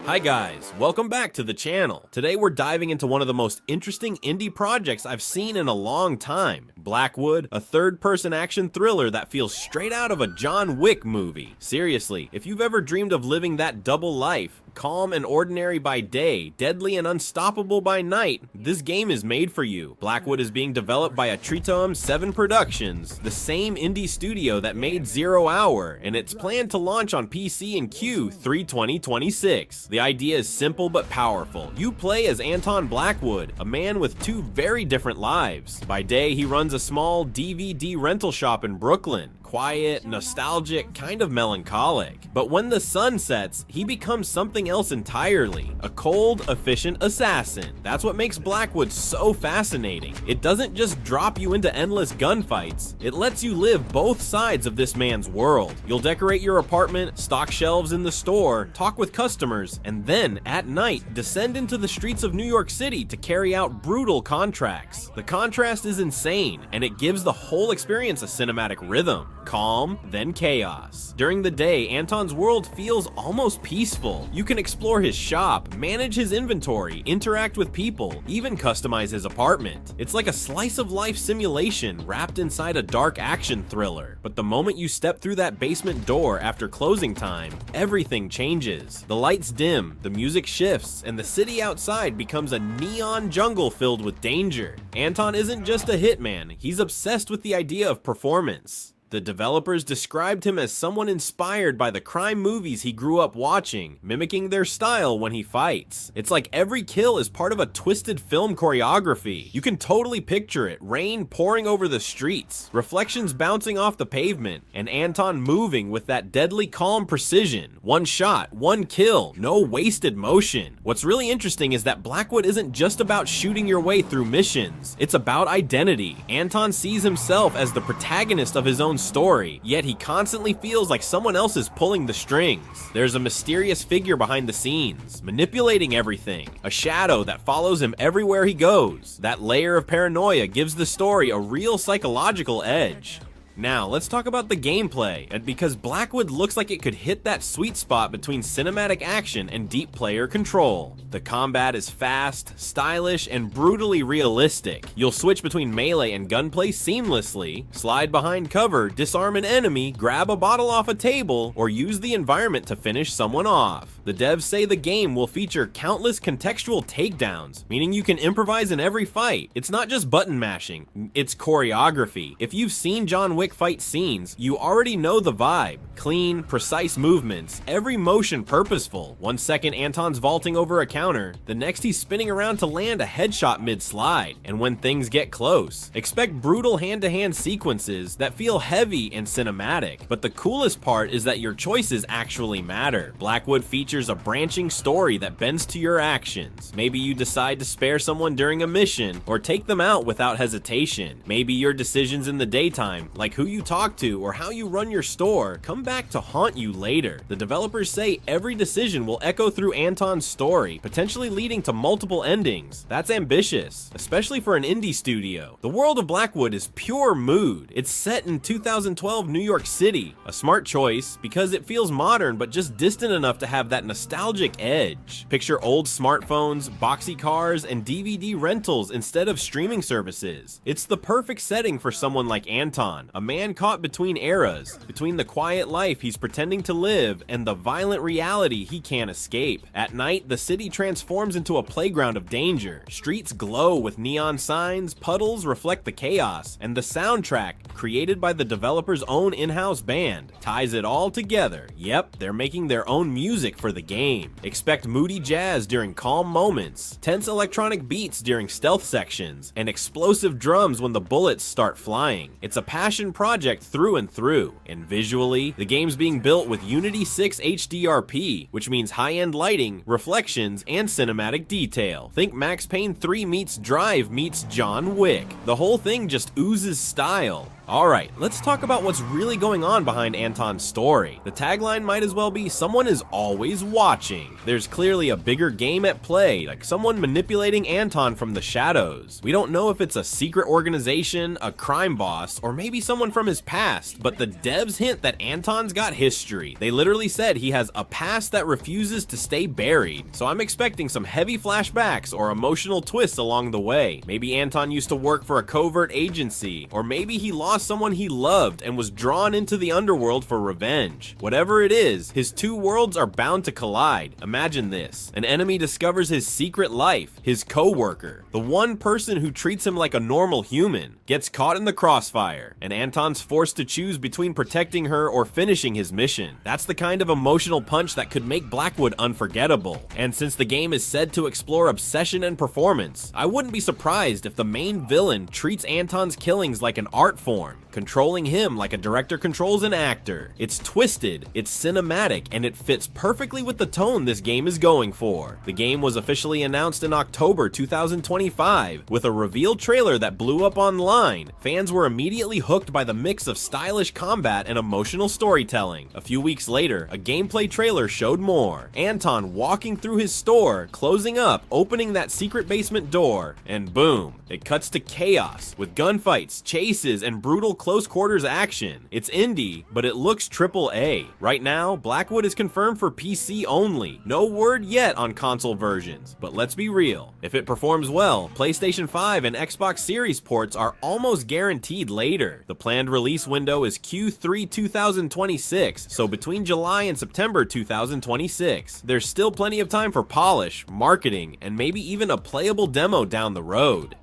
Hi guys, welcome back to the channel. Today we're diving into one of the most interesting indie projects I've seen in a long time. Blackwood, a third-person action thriller that feels straight out of a John Wick movie. Seriously, if you've ever dreamed of living that double life, calm and ordinary by day, deadly and unstoppable by night, this game is made for you. Blackwood is being developed by Triton 7 Productions, the same indie studio that made 0 Hour, and it's planned to launch on PC in Q3 2026. The idea is simple but powerful. You play as Anton Blackwood, a man with two very different lives. By day, he runs a small DVD rental shop in Brooklyn. Quiet, nostalgic, kind of melancholic. But when the sun sets, he becomes something else entirely. A cold, efficient assassin. That's what makes Blackwood so fascinating. It doesn't just drop you into endless gunfights, it lets you live both sides of this man's world. You'll decorate your apartment, stock shelves in the store, talk with customers, and then, at night, descend into the streets of New York City to carry out brutal contracts. The contrast is insane, and it gives the whole experience a cinematic rhythm. Calm, then chaos. During the day, Anton's world feels almost peaceful. You can explore his shop, manage his inventory, interact with people, even customize his apartment. It's like a slice of life simulation wrapped inside a dark action thriller. But the moment you step through that basement door after closing time, everything changes. The lights dim, the music shifts, and the city outside becomes a neon jungle filled with danger. Anton isn't just a hitman, he's obsessed with the idea of performance. The developers described him as someone inspired by the crime movies he grew up watching, mimicking their style when he fights. It's like every kill is part of a twisted film choreography. You can totally picture it, rain pouring over the streets, reflections bouncing off the pavement, and Anton moving with that deadly calm precision. One shot, one kill, no wasted motion. What's really interesting is that Blackwood isn't just about shooting your way through missions, it's about identity. Anton sees himself as the protagonist of his own story, yet he constantly feels like someone else is pulling the strings. There's a mysterious figure behind the scenes, manipulating everything, a shadow that follows him everywhere he goes. That layer of paranoia gives the story a real psychological edge. Now, let's talk about the gameplay, and because Blackwood looks like it could hit that sweet spot between cinematic action and deep player control. The combat is fast, stylish, and brutally realistic. You'll switch between melee and gunplay seamlessly, slide behind cover, disarm an enemy, grab a bottle off a table, or use the environment to finish someone off. The devs say the game will feature countless contextual takedowns, meaning you can improvise in every fight. It's not just button mashing, it's choreography. If you've seen John Wick fight scenes, you already know the vibe. Clean, precise movements, every motion purposeful. 1 second Anton's vaulting over a counter, the next he's spinning around to land a headshot mid-slide. And when things get close, expect brutal hand-to-hand sequences that feel heavy and cinematic. But the coolest part is that your choices actually matter. Blackwood features a branching story that bends to your actions. Maybe you decide to spare someone during a mission, or take them out without hesitation. Maybe your decisions in the daytime, like who you talk to or how you run your store, come back to haunt you later. The developers say every decision will echo through Anton's story, potentially leading to multiple endings. That's ambitious, especially for an indie studio. The world of Blackwood is pure mood. It's set in 2012 New York City, a smart choice because it feels modern but just distant enough to have that nostalgic edge. Picture old smartphones, boxy cars, and DVD rentals instead of streaming services. It's the perfect setting for someone like Anton, a man caught between eras, between the quiet life he's pretending to live and the violent reality he can't escape. At night, the city transforms into a playground of danger. Streets glow with neon signs, puddles reflect the chaos, and the soundtrack, created by the developer's own in-house band, ties it all together. Yep, they're making their own music for the game. Expect moody jazz during calm moments, tense electronic beats during stealth sections, and explosive drums when the bullets start flying. It's a passion project through and through, and visually, the game's being built with Unity 6 HDRP, which means high-end lighting, reflections, and cinematic detail. Think Max Payne 3 meets Drive meets John Wick. The whole thing just oozes style. Alright, let's talk about what's really going on behind Anton's story. The tagline might as well be, someone is always watching. There's clearly a bigger game at play, like someone manipulating Anton from the shadows. We don't know if it's a secret organization, a crime boss, or maybe someone from his past, but the devs hint that Anton's got history. They literally said he has a past that refuses to stay buried, so I'm expecting some heavy flashbacks or emotional twists along the way. Maybe Anton used to work for a covert agency, or maybe he lost someone he loved and was drawn into the underworld for revenge. Whatever it is, his two worlds are bound to collide. Imagine this. An enemy discovers his secret life, his co-worker, the one person who treats him like a normal human, gets caught in the crossfire, and Anton's forced to choose between protecting her or finishing his mission. That's the kind of emotional punch that could make Blackwood unforgettable. And since the game is said to explore obsession and performance, I wouldn't be surprised if the main villain treats Anton's killings like an art form, controlling him like a director controls an actor. It's twisted, it's cinematic, and it fits perfectly with the tone this game is going for. The game was officially announced in October 2025, with a reveal trailer that blew up online. Fans were immediately hooked by the mix of stylish combat and emotional storytelling. A few weeks later, a gameplay trailer showed more. Anton walking through his store, closing up, opening that secret basement door, and boom, it cuts to chaos, with gunfights, chases, and brutal close quarters action. It's indie, but it looks AAA. Right now, Blackwood is confirmed for PC only. No word yet on console versions, but let's be real. If it performs well, PlayStation 5 and Xbox Series ports are almost guaranteed later. The planned release window is Q3 2026, so between July and September 2026. There's still plenty of time for polish, marketing, and maybe even a playable demo down the road.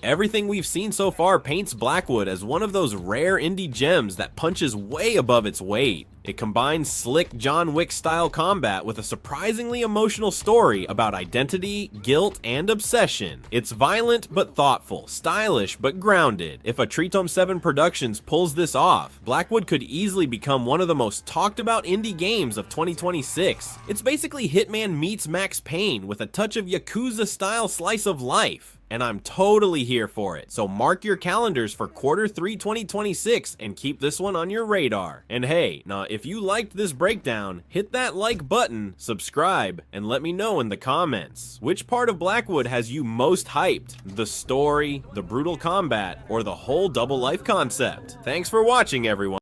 Everything we've seen so far paints Blackwood as one of those rare indie gems that punches way above its weight. It combines slick John Wick style combat with a surprisingly emotional story about identity, guilt, and obsession. It's violent but thoughtful, stylish but grounded. If a Tritome 7 Productions pulls this off, Blackwood could easily become one of the most talked about indie games of 2026. It's basically Hitman meets Max Payne with a touch of Yakuza style slice of life. And I'm totally here for it. So mark your calendars for Q3 2026 and keep this one on your radar. And hey, now if you liked this breakdown, hit that like button, subscribe, and let me know in the comments. Which part of Blackwood has you most hyped? The story, the brutal combat, or the whole double life concept? Thanks for watching, everyone.